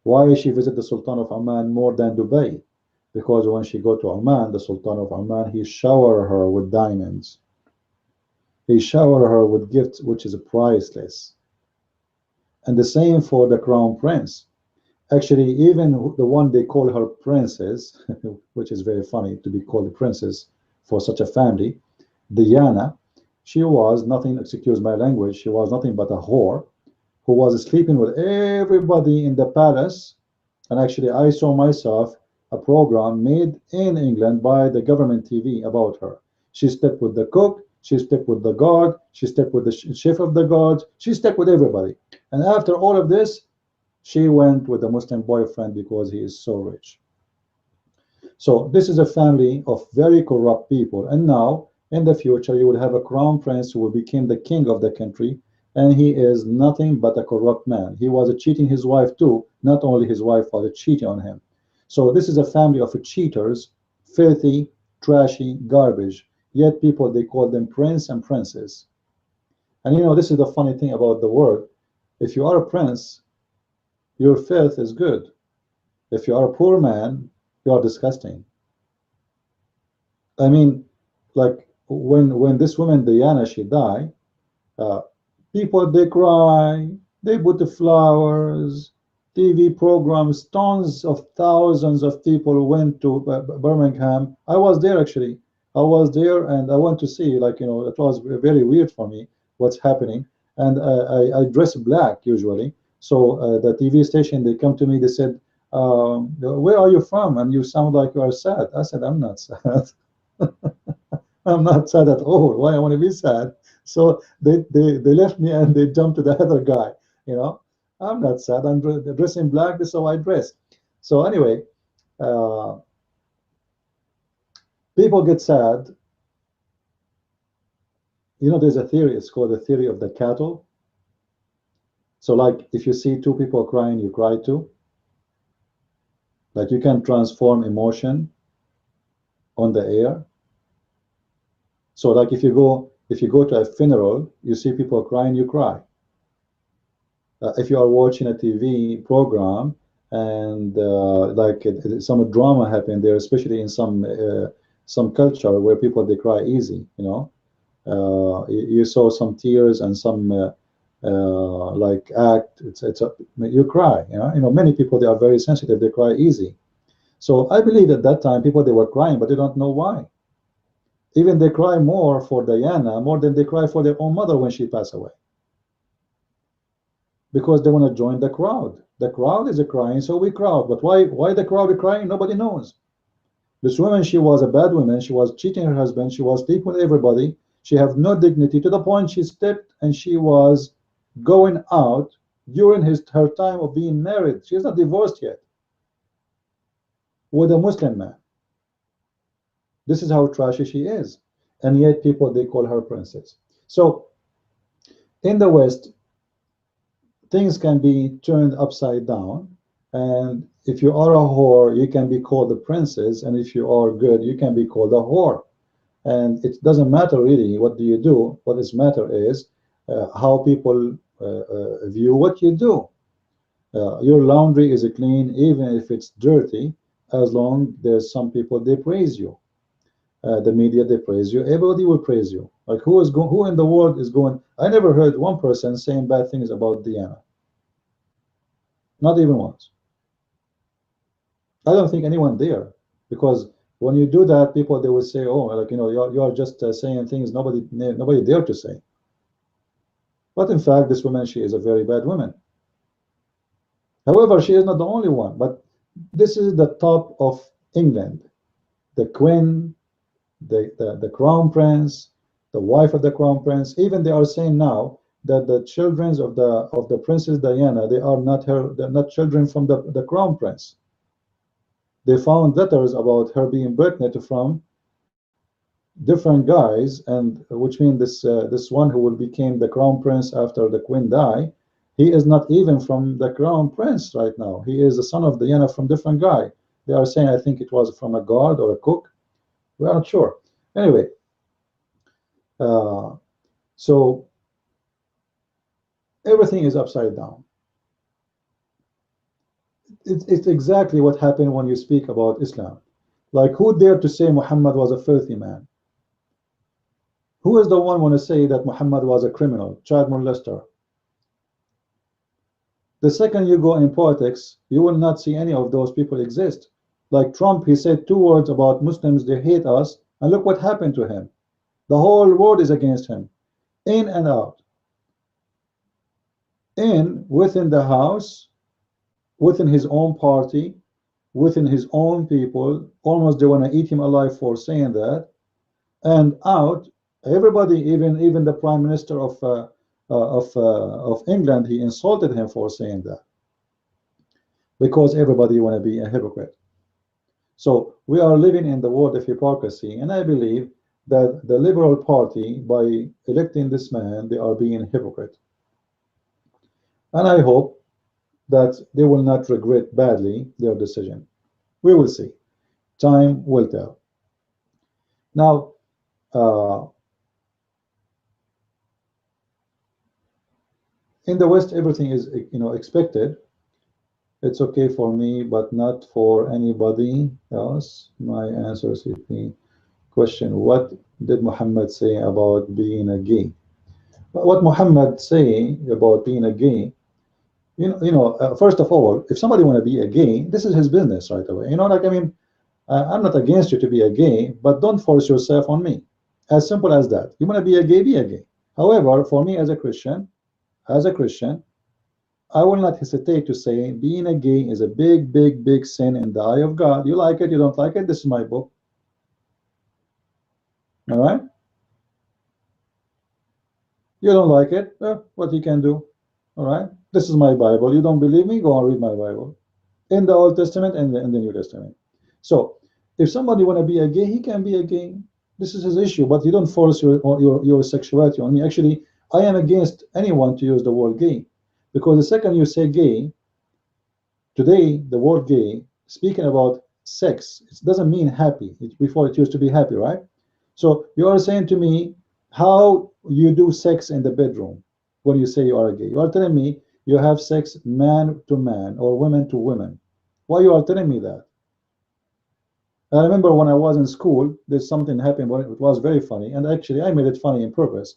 Why she visit the Sultan of Oman more than Dubai? Because when she go to Oman, the Sultan of Oman, he shower her with diamonds. He showered her with gifts which is priceless. And the same for the crown prince. Actually, even the one they call her princess, which is very funny to be called a princess for such a family, Diana, she was nothing, excuse my language, she was nothing but a whore who was sleeping with everybody in the palace. And actually, I saw myself a program made in England by the government TV about her. She slept with the cook, she slept with the guard, she slept with the chef of the guards, she slept with everybody. And after all of this, she went with a Muslim boyfriend because he is so rich. So this is a family of very corrupt people. And now, in the future, you will have a crown prince who will become the king of the country, and he is nothing but a corrupt man. He was cheating his wife too. Not only his wife was cheating on him. So this is a family of cheaters, filthy, trashy, garbage. Yet people, they call them prince and princess. And you know, this is the funny thing about the word. If you are a prince, your filth is good. If you are a poor man, you are disgusting. I mean, like when this woman Diana, she died, people, they cry, they put the flowers, TV programs, tons of thousands of people went to Birmingham. I was there actually. I was there and I went to see, like, you know, it was very weird for me what's happening. And I dress black usually. So the TV station, they come to me, they said, where are you from? And you sound like you are sad. I said, I'm not sad. I'm not sad at all. Why I want to be sad? So they left me and they jumped to the other guy. You know, I'm not sad. I'm dressing black. This is how I dress. So anyway, uh, people get sad. You know, there's a theory. It's called the theory of the cattle. So like if you see two people crying, you cry too. Like you can transform emotion on the air. So like if you go to a funeral, you see people crying, you cry. If you are watching a TV program and like some drama happened there, especially in some culture where people they cry easy, you know, you saw some tears and some like act. You cry, you know. Many people they are very sensitive, they cry easy. So I believe at that time people they were crying, but they don't know why. Even they cry more for Diana more than they cry for their own mother when she passed away. Because they want to join the crowd. The crowd is crying, so we crowd. But why the crowd is crying? Nobody knows. This woman, she was a bad woman. She was cheating her husband. She was sleeping with everybody. She had no dignity to the point she stepped and she was going out during her time of being married. She is not divorced yet with a Muslim man. This is how trashy she is. And yet people, they call her princess. So in the West, things can be turned upside down, and if you are a whore, you can be called a princess, and if you are good, you can be called a whore. And it doesn't matter really what do you do. What is matter is how people view what you do. Your laundry is clean even if it's dirty, as long there's some people they praise you. The media they praise you. Everybody will praise you. Like who in the world is going? I never heard one person saying bad things about Diana. Not even once. I don't think anyone there, because when you do that, people they will say, "Oh, like, you know, you're just saying things nobody dare to say." But in fact, this woman, she is a very bad woman. However, she is not the only one. But this is the top of England: the Queen, the Crown Prince, the wife of the Crown Prince. Even they are saying now that the children of the Princess Diana, they're not children from the Crown Prince. They found letters about her being pregnant from different guys, and which means this one who will become the Crown Prince after the Queen die, he is not even from the Crown Prince right now. He is the son of Diana from different guy. They are saying I think it was from a guard or a cook. We are not sure. Anyway, uh, so everything is upside down. It's exactly what happened when you speak about Islam. Like who dared to say Muhammad was a filthy man? Who is the one want to say that Muhammad was a criminal, child molester? The second you go in politics, you will not see any of those people exist. Like Trump, he said 2 words about Muslims, they hate us, and look what happened to him. The whole world is against him, in and out. Within the house, within his own party, within his own people, almost they want to eat him alive for saying that. And out, everybody, even the Prime Minister of England, he insulted him for saying that, because everybody want to be a hypocrite. So we are living in the world of hypocrisy, and I believe that the Liberal Party, by electing this man, they are being hypocrite. And I hope that they will not regret badly their decision. We will see. Time will tell. Now, in the West, everything is, expected. It's okay for me, but not for anybody else. My answer is the question: what did Muhammad say about being a gay? What Muhammad say about being a gay? First of all, if somebody want to be a gay, this is his business right away. Like, I mean, I'm not against you to be a gay, but don't force yourself on me. As simple as that. You want to be a gay, be a gay. However, for me as a Christian, I will not hesitate to say being a gay is a big, big, big sin in the eye of God. You like it, you don't like it, this is my book. All right? You don't like it, what you can do. All right? This is my Bible. You don't believe me? Go and read my Bible. In the Old Testament and in the New Testament. So, if somebody want to be a gay, he can be a gay. This is his issue, but you don't force your sexuality on me. Actually, I am against anyone to use the word gay, because the second you say gay, today the word gay, speaking about sex, it doesn't mean happy. Before it used to be happy, right? So you are saying to me how you do sex in the bedroom when you say you are gay. You are telling me you have sex man to man or women to women. Why you are telling me that? I remember when I was in school, there's something happened, but it was very funny, and actually I made it funny on purpose.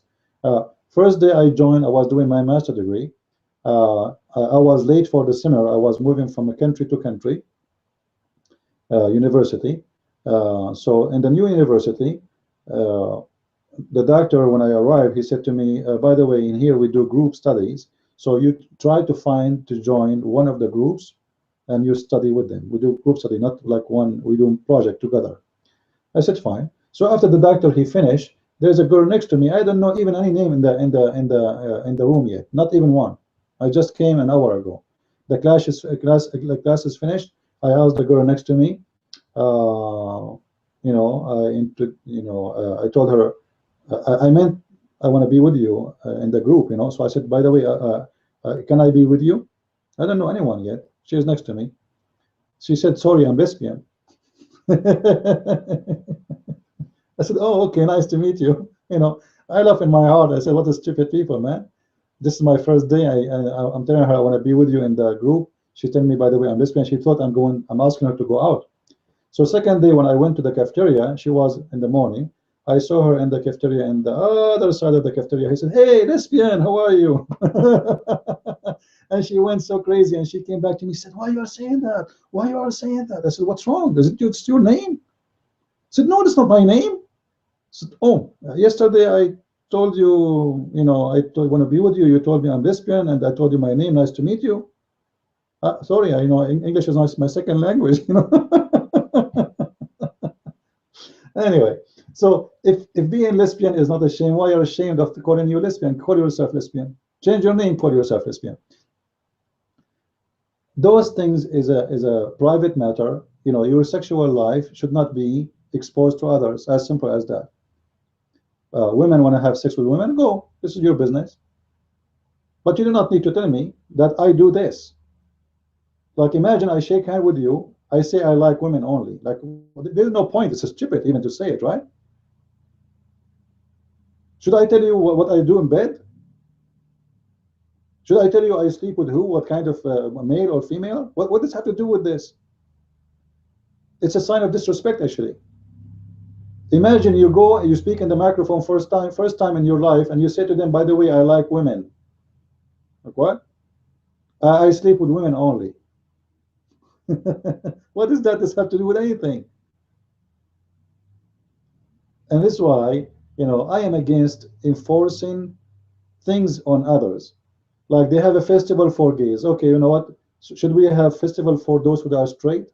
First day I joined, I was doing my master's degree. I was late for the seminar. I was moving from a country to country, university. So in the new university, the doctor, when I arrived, he said to me, by the way, in here we do group studies. So you try to join one of the groups and you study with them. We do group study, not like one, we do project together. I said, fine. So after the doctor, he finished, there's a girl next to me. I don't know even any name in the room yet, not even one. I just came an hour ago. The class is finished. I asked the girl next to me, I told her, I meant I want to be with you in the group, So I said, by the way, can I be with you? I don't know anyone yet. She is next to me. She said, sorry, I'm lesbian. I said, oh, okay, nice to meet you. I laugh in my heart. I said, what a stupid people, man. This is my first day. I'm telling her I want to be with you in the group. She told me, by the way, I'm lesbian. She thought I'm asking her to go out. So second day when I went to the cafeteria, she was in the morning. I saw her in the cafeteria in the other side of the cafeteria. He said, hey, lesbian, how are you? And she went so crazy, and she came back to me and said, why you are saying that? Why you are saying that? I said, what's wrong? It's your name? I said, no, that's not my name. I said, oh, yesterday I told you, I want to be with you. You told me I'm lesbian, and I told you my name. Nice to meet you. Sorry, English is not my second language, Anyway, so if being lesbian is not a shame, why are you ashamed of calling you lesbian? Call yourself lesbian. Change your name, call yourself lesbian. Those things is a private matter. Your sexual life should not be exposed to others. As simple as that. Women want to have sex with women, go. This is your business. But you do not need to tell me that I do this. Like, imagine I shake hand with you. I say I like women only. Like, there's no point. It's stupid even to say it, right? Should I tell you what I do in bed? Should I tell you I sleep with who? What kind of male or female? What does it have to do with this? It's a sign of disrespect, actually. Imagine you go, you speak in the microphone first time in your life, and you say to them, by the way, I like women. Like what? I sleep with women only. What does that have to do with anything? And this is why, I am against enforcing things on others. Like they have a festival for gays. Okay, you know what? Should we have festival for those who are straight?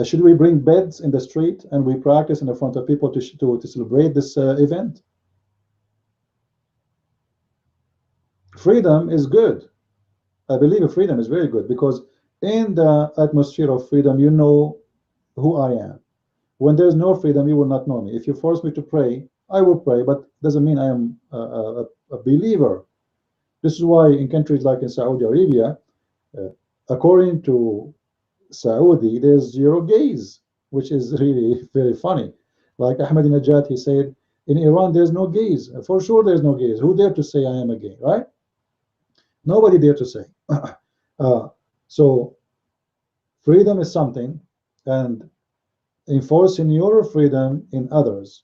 Should we bring beds in the street and we practice in the front of people to celebrate this event? Freedom is good. I believe freedom is very good, because in the atmosphere of freedom, you know who I am. When there's no freedom, you will not know me. If you force me to pray, I will pray, but doesn't mean I am a believer. This is why in countries like in Saudi Arabia, according to Saudi, there's zero gays, which is really very funny. Like Ahmadinejad, he said, in Iran, there's no gays. For sure, there's no gays. Who dare to say I am a gay, right? Nobody dare to say. So freedom is something, and enforcing your freedom in others.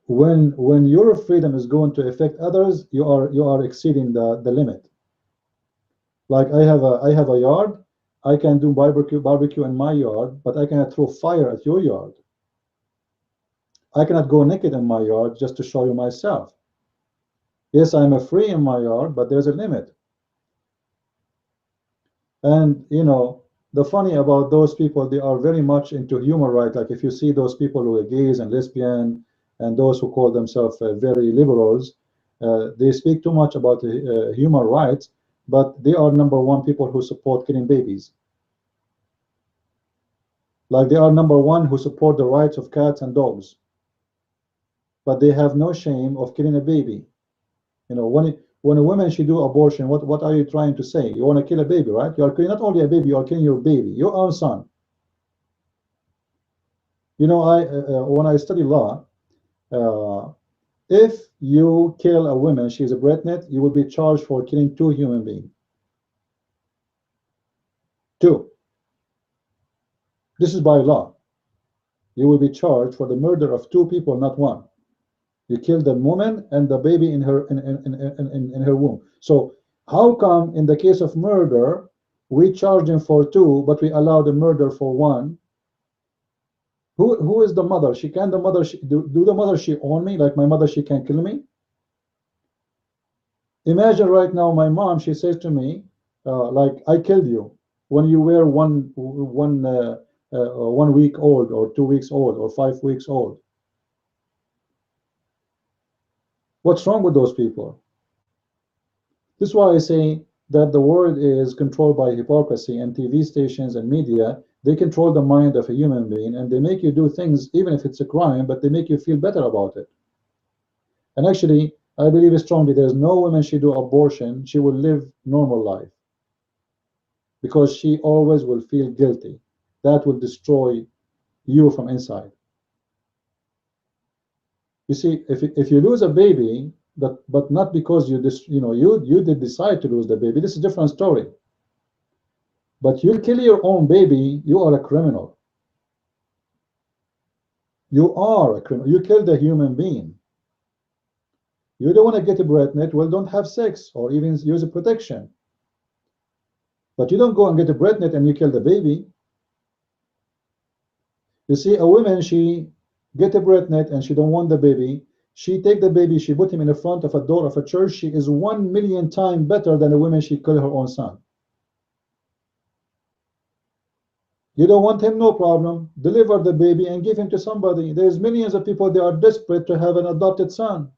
When your freedom is going to affect others, you are exceeding the limit. Like I have a yard. I can do barbecue in my yard, but I cannot throw fire at your yard. I cannot go naked in my yard just to show you myself. Yes, I'm a free in my yard, but there's a limit. And the funny about those people, they are very much into human rights. Like if you see those people who are gays and lesbian and those who call themselves very liberals, they speak too much about human rights, but they are #1 people who support killing babies. Like they are #1 who support the rights of cats and dogs, but they have no shame of killing a baby. When a woman should do abortion, what are you trying to say? You want to kill a baby, right? You are killing not only a baby, you are killing your baby, your own son. When I study law, if you kill a woman, she's a pregnant, you will be charged for killing 2 human beings. 2. This is by law. You will be charged for the murder of 2 people, not 1. You killed the woman and the baby in her womb. So how come in the case of murder we charge him for 2, but we allow the murder for 1? Who is the mother? Do the mother she own me? Like my mother, she can kill me? Imagine right now my mom, she says to me, like I killed you when you were 1 week old or 2 weeks old or 5 weeks old. What's wrong with those people? This is why I say that the world is controlled by hypocrisy, and TV stations and media, they control the mind of a human being, and they make you do things even if it's a crime, but they make you feel better about it. And actually, I believe strongly there's no woman should do abortion, she will live normal life, because she always will feel guilty. That will destroy you from inside. You see, if you lose a baby, but not because you did decide to lose the baby, this is a different story. But you kill your own baby, you are a criminal. You are a criminal. You killed a human being. You don't want to get pregnant, well, don't have sex or even use a protection. But you don't go and get pregnant and you kill the baby. You see, a woman, she get pregnant and she don't want the baby. She take the baby, she put him in the front of a door of a church. She is 1,000,000 times better than a woman she killed her own son. You don't want him, no problem. Deliver the baby and give him to somebody. There's millions of people, they are desperate to have an adopted son.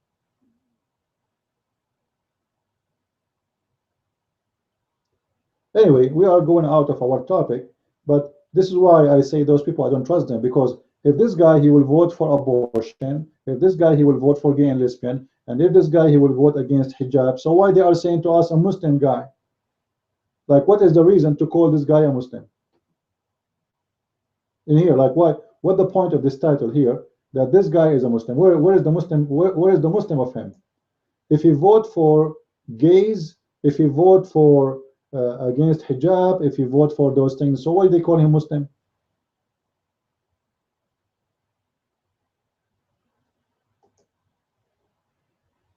Anyway, we are going out of our topic, but this is why I say those people, I don't trust them, because if this guy, he will vote for abortion, if this guy, he will vote for gay and lesbian, and if this guy, he will vote against hijab, so why they are saying to us a Muslim guy? Like, what is the reason to call this guy a Muslim? In here, like, what the point of this title here, that this guy is a Muslim? Where is the Muslim? Where is the Muslim of him? If he vote for gays, if he vote for against hijab, if he vote for those things, so why they call him Muslim?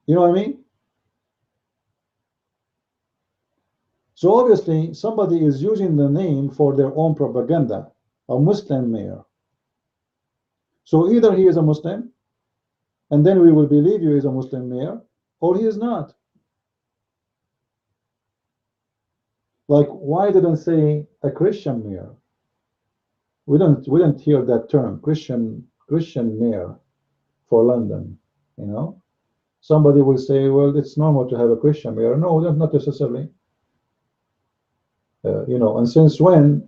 You know what I mean? So obviously somebody is using the name for their own propaganda, a Muslim mayor. So either he is a Muslim, and then we will believe you is a Muslim mayor, or he is not. Like, why didn't say a Christian mayor? We don't hear that term, Christian mayor for London. You know, somebody will say, well, it's normal to have a Christian mayor. No, not necessarily. You know, and since when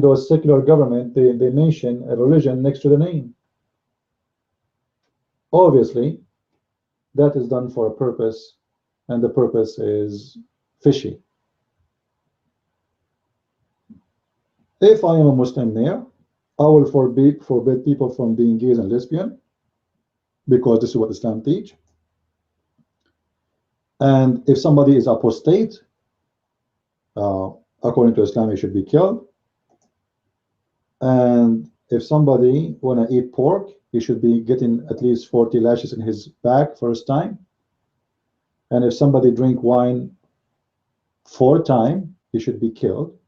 those secular government they mention a religion next to the name? Obviously, that is done for a purpose, and the purpose is fishy. If I am a Muslim mayor, I will forbid people from being gays and lesbian, because this is what Islam teach. And if somebody is apostate, according to Islam, he should be killed. And if somebody wanna eat pork, he should be getting at least 40 lashes in his back first time. And if somebody drink wine 4 times, he should be killed,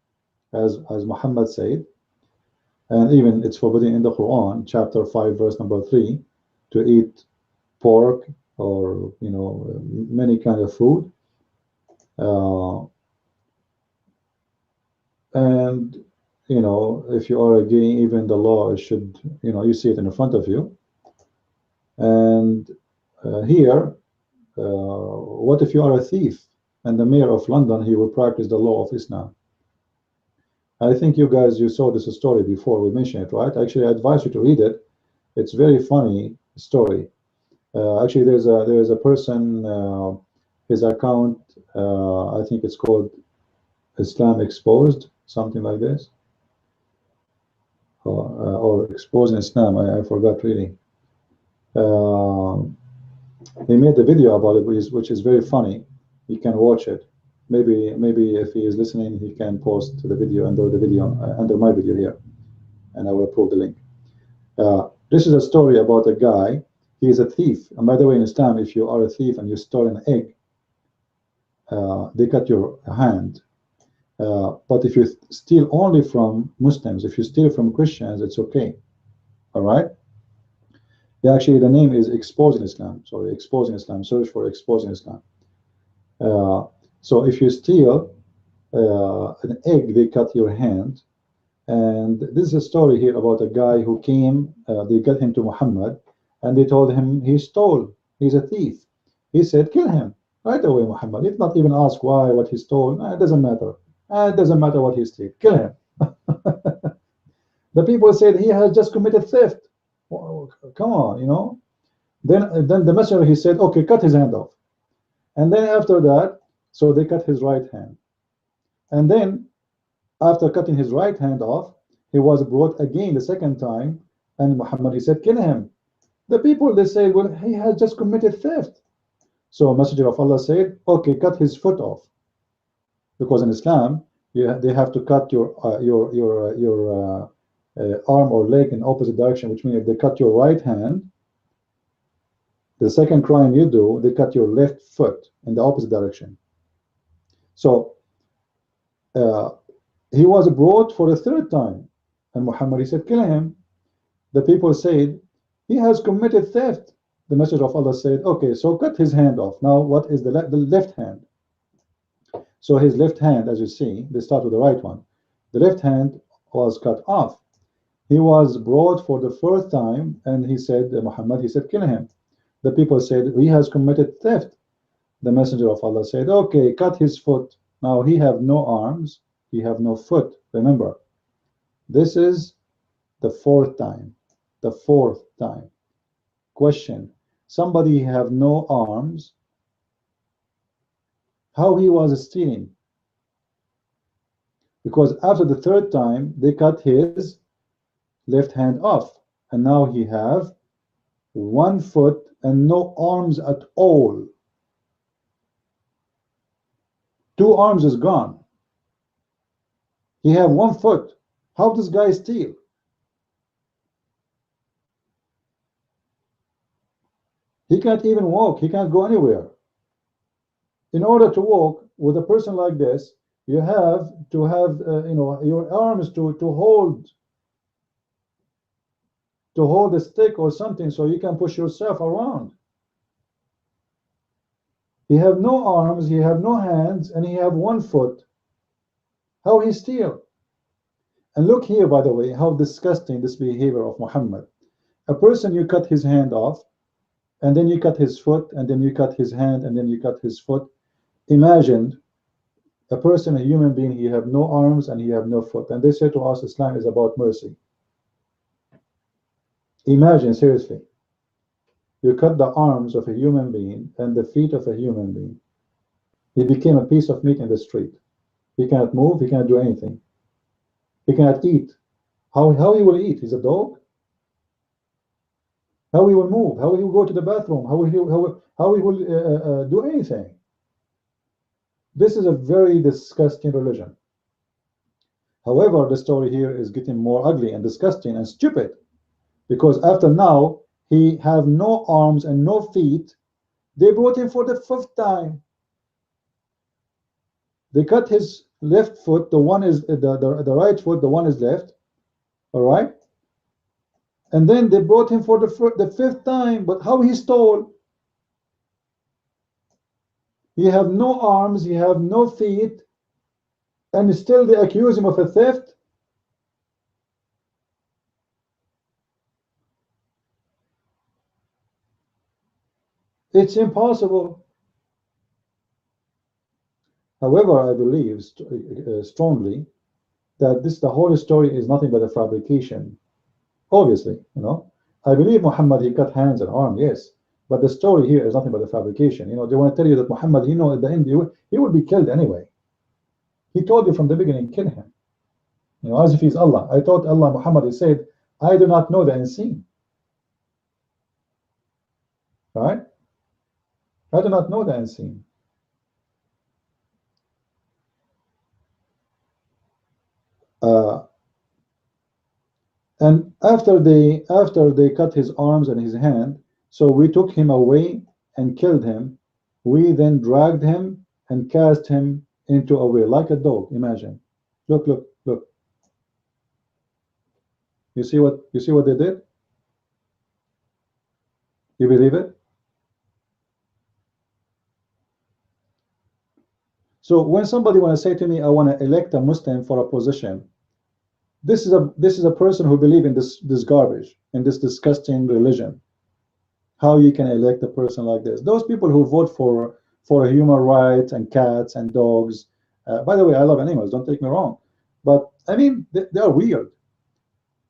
as Muhammad said. And even it's forbidden in the Quran, chapter 5, verse number 3, to eat pork or, you know, many kind of food. And you know, if you are a gay, even the law should, you know, you see it in front of you. And here, what if you are a thief and the mayor of London, he will practice the law of Islam? I think you guys, you saw this story before, we mentioned it, right? Actually, I advise you to read it. It's very funny story. Actually, there's a person, his account, I think it's called Islam Exposed, something like this, or Exposing Islam. I forgot really. He made a video about it, which is very funny. You can watch it. Maybe if he is listening, he can post the video under my video here, and I will put the link. This is a story about a guy. He is a thief, and by the way, in Islam, if you are a thief and you stole an egg, they cut your hand. But if you steal only from Muslims, if you steal from Christians, it's okay. All right. Yeah, actually, the name is Exposing Islam. Sorry, Exposing Islam. Search for Exposing Islam. So if you steal an egg, they cut your hand. And this is a story here about a guy who came, they got him to Muhammad, and they told him he stole, he's a thief. He said, kill him right away, Muhammad. If not even ask why, what he stole, it doesn't matter. It doesn't matter what he stole, kill him. The people said he has just committed theft. Oh, come on, you know. Then the messenger, he said, okay, cut his hand off. And then after that, so they cut his right hand. And then after cutting his right hand off, he was brought again the second time, and Muhammad, he said, kill him. The people, they said, well, he has just committed theft. So Messenger of Allah said, okay, cut his foot off. Because in Islam, they have to cut your arm or leg in opposite direction, which means if they cut your right hand, the second crime you do, they cut your left foot in the opposite direction. So he was brought for the third time, and Muhammad, he said, kill him. The people said, he has committed theft. The Messenger of Allah said, okay, so cut his hand off. Now what is the left hand? So his left hand, as you see, they start with the right one. The left hand was cut off. He was brought for the fourth time, and he said, Muhammad, he said, kill him. The people said, he has committed theft. The Messenger of Allah said, okay, cut his foot. Now he have no arms, he have no foot. Remember, this is the fourth time. The fourth time. Question, somebody have no arms, how he was stealing? Because after the third time, they cut his left hand off, and now he have 1 foot and no arms at all. 2 arms is gone. He have 1 foot. How does guy steal? He can't even walk. He can't go anywhere. In order to walk with a person like this, you have to have your arms to hold a stick or something so you can push yourself around. He have no arms, he have no hands, and he have one foot. How he steal? And look here, by the way, how disgusting this behavior of Muhammad. A person, you cut his hand off, and then you cut his foot, and then you cut his hand, and then you cut his foot. Imagine a person, a human being, he have no arms and he have no foot. And they say to us, Islam is about mercy. Imagine, seriously, you cut the arms of a human being and the feet of a human being. He became a piece of meat in the street. He cannot move, he cannot do anything. He cannot eat. How he will eat? He's a dog? How he will move? How he will go to the bathroom? How he will do anything? This is a very disgusting religion. However, the story here is getting more ugly and disgusting and stupid, because after now he have no arms and no feet. They brought him for the 5th time. They cut his left foot. The one is the right foot. The one is left. All right. And then they brought him for the 5th time. But how he stole? He have no arms. He have no feet, and still they accuse him of a theft. It's impossible. However, I believe strongly that the whole story is nothing but a fabrication. Obviously, I believe Muhammad, he cut hands and arms, yes, but the story here is nothing but a fabrication. They want to tell you that Muhammad, at the end he would be killed anyway. He told you from the beginning, kill him. As if he's Allah. I thought Allah, Muhammad, he said, I do not know the unseen. All right? I do not know the unseen. And after they cut his arms and his hand, so we took him away and killed him. We then dragged him and cast him into a well like a dog. Imagine. Look. You see what they did? You believe it? So when somebody want to say to me, I want to elect a Muslim for a position, this is a person who believes in this garbage, in this disgusting religion. How you can elect a person like this? Those people who vote for human rights and cats and dogs. By the way, I love animals. Don't take me wrong, but I mean they are weird.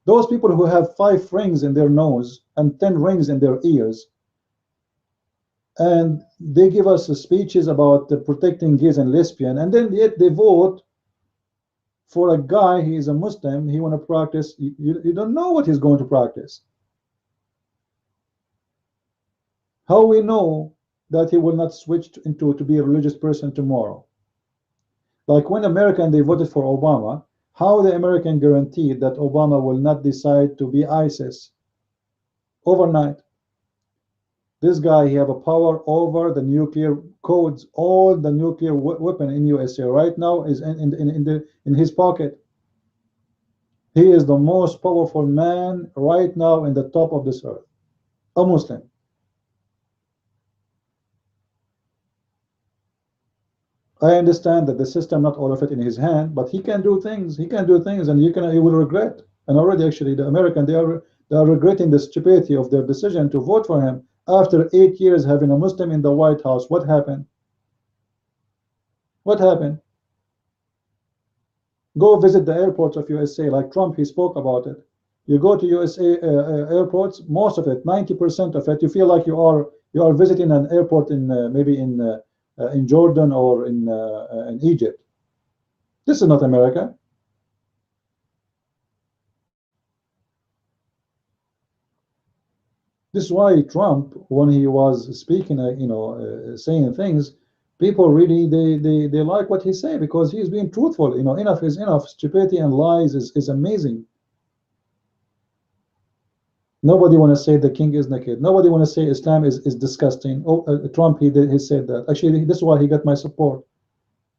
Those people who have 5 rings in their nose and 10 rings in their ears, and they give us speeches about protecting gays and lesbians, and then yet they vote for a guy. He is a Muslim. He want to practice. You don't know what he's going to practice. How we know that he will not switch to be a religious person tomorrow? Like when American, they voted for Obama, how the American guaranteed that Obama will not decide to be ISIS overnight? This guy, he have a power over the nuclear codes. All the nuclear weapon in USA right now is in his pocket. He is the most powerful man right now in the top of this earth, a Muslim. I understand that the system, not all of it in his hand, but he can do things. He can do things, and you will regret. And already, actually, the American, they are regretting the stupidity of their decision to vote for him. After 8 years having a Muslim in the White House, what happened? What happened? Go visit the airports of USA, like Trump, he spoke about it. You go to USA airports, most of it, 90% of it, you feel like you are visiting an airport in maybe in Jordan or in Egypt. This is not America. This is why Trump, when he was speaking, saying things, people really they like what he say, because he's being truthful. Enough is enough. Stupidity and lies is amazing. Nobody want to say the king is naked. Nobody want to say Islam is disgusting. Oh, Trump, he said that. Actually, this is why he got my support,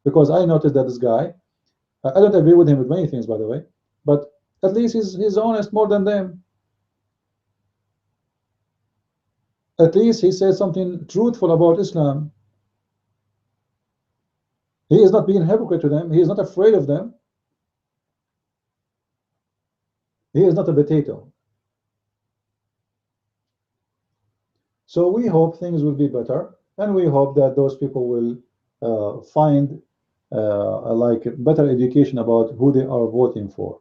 because I noticed that this guy, I don't agree with him with many things, by the way, but at least he's honest more than them. At least he said something truthful about Islam. He is not being hypocrite to them. He is not afraid of them. He is not a potato. So we hope things will be better, and we hope that those people will find like better education about who they are voting for.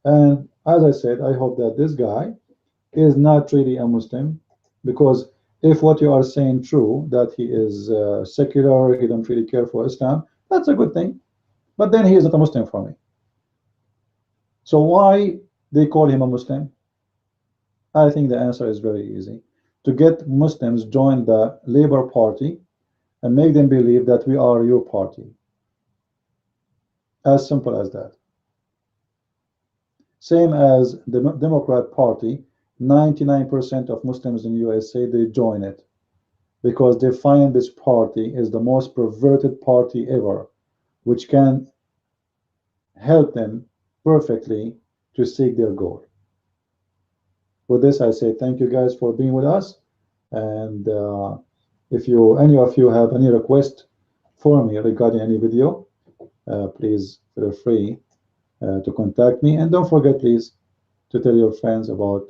And as I said, I hope that this guy is not really a Muslim, because if what you are saying true, that he is secular, he don't really care for Islam, that's a good thing. But then he is not a Muslim for me. So why they call him a Muslim? I think the answer is very easy. To get Muslims join the Labour Party and make them believe that we are your party. As simple as that. Same as the Democrat Party, 99% of Muslims in USA, they join it because they find this party is the most perverted party ever, which can help them perfectly to seek their goal. With this, I say thank you guys for being with us, and if any of you have any request for me regarding any video, please feel free to contact me, and don't forget please to tell your friends about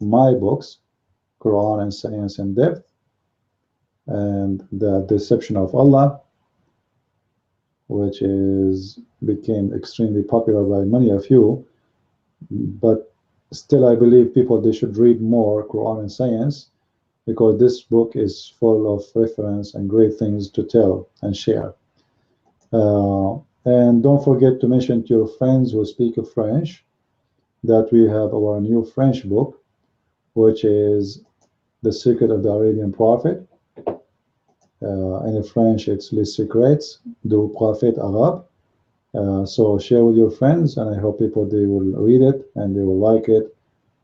my books, Quran and Science in Depth, and the Deception of Allah, which became extremely popular by many of you, but still I believe people, they should read more Quran and Science, because this book is full of reference and great things to tell and share. And don't forget to mention to your friends who speak French that we have our new French book, which is The Secret of the Arabian Prophet. In French, it's Les Secrets du Prophète Arabe. So share with your friends, and I hope people, they will read it and they will like it,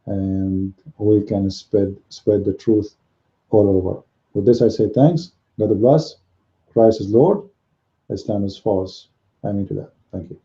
and we can spread the truth all over. With this, I say thanks. God bless. Christ is Lord. Islam is false. I mean to that. Thank you.